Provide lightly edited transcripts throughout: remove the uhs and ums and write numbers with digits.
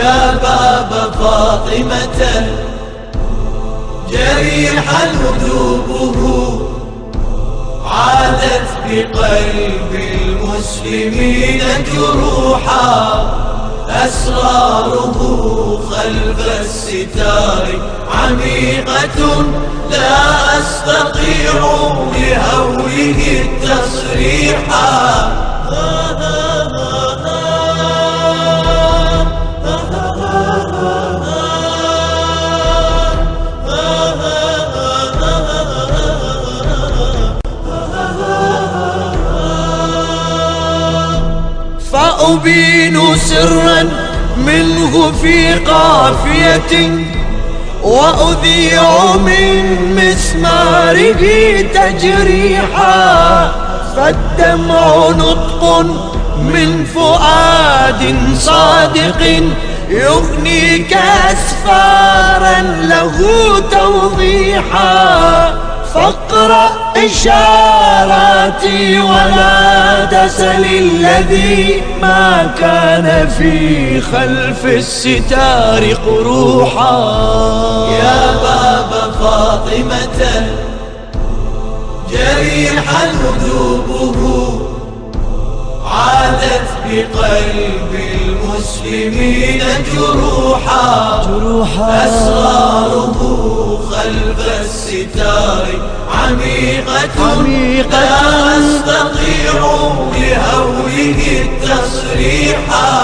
يا باب فاطمة جريحا ذنوبه عادت بقلب المسلمين جروحا، أسراره خلف الستار عميقة لا أستطيع لهوله التصريحا. فأبين سرا منه في قافية وأذيع من مسماره تجريحا، فالدمع نطق من فؤاد صادق يغنيك أسفارا له توضيحا. فاقرأ إشاراتي ولا تسل الذي ما كان في خلف الستار قروحا. يا باب فاطمة جريحا ذنوبه عادت بقلب المسلمين جروحا، أسراره خلف الستار عميقة لا أستطيع لهوله التصريحا.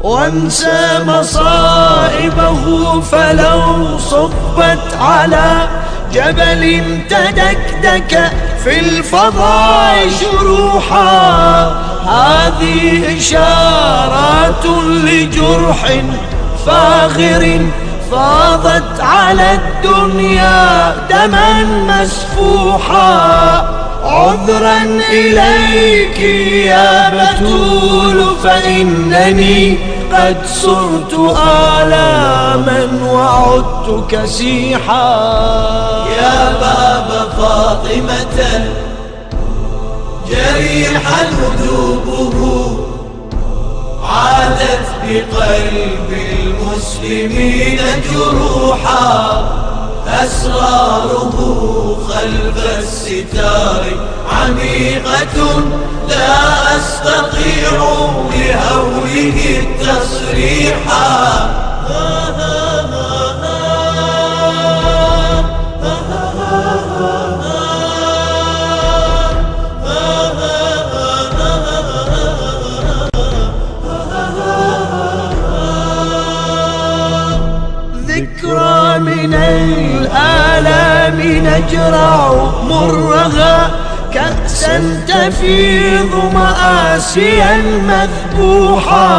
وانسى مصائبه فلو صبت على جبل تدكدك في الفضاء شروحا. هذه إشارات لجرح فاخر فاضت على الدنيا دما مسفوحا. عذرا إليك يا بتول فإنني قد صرت آلاما وعدت كسيحا. يا باب فاطمة جريحا ذنوبه عادت بقلب المسلمين جروحا، أسراره خلف الستار عميقة لا أستطيع لهوله التصريحا. ذكرى من الآلام نجرع مرها كأسا تفيض مآسيا مذبوحا.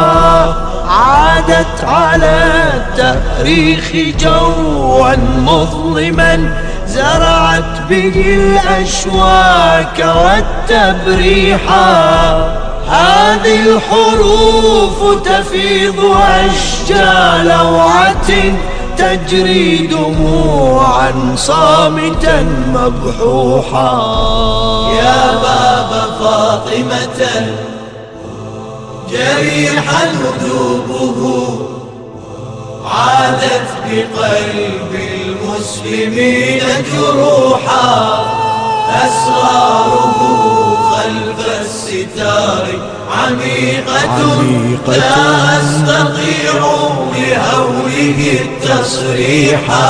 عادت على التاريخ جوا مظلما زرعت به الأشواك والتبريحا. هذه الحروف تفيض أشجى لوعة تجري دموعا صامتا مبحوحا. يا باب فاطمة جريحا ذنوبه عادت بقلب المسلمين جروحا، أسراره خلف الستار عميقة لا أستطيع لهوله التصريحا.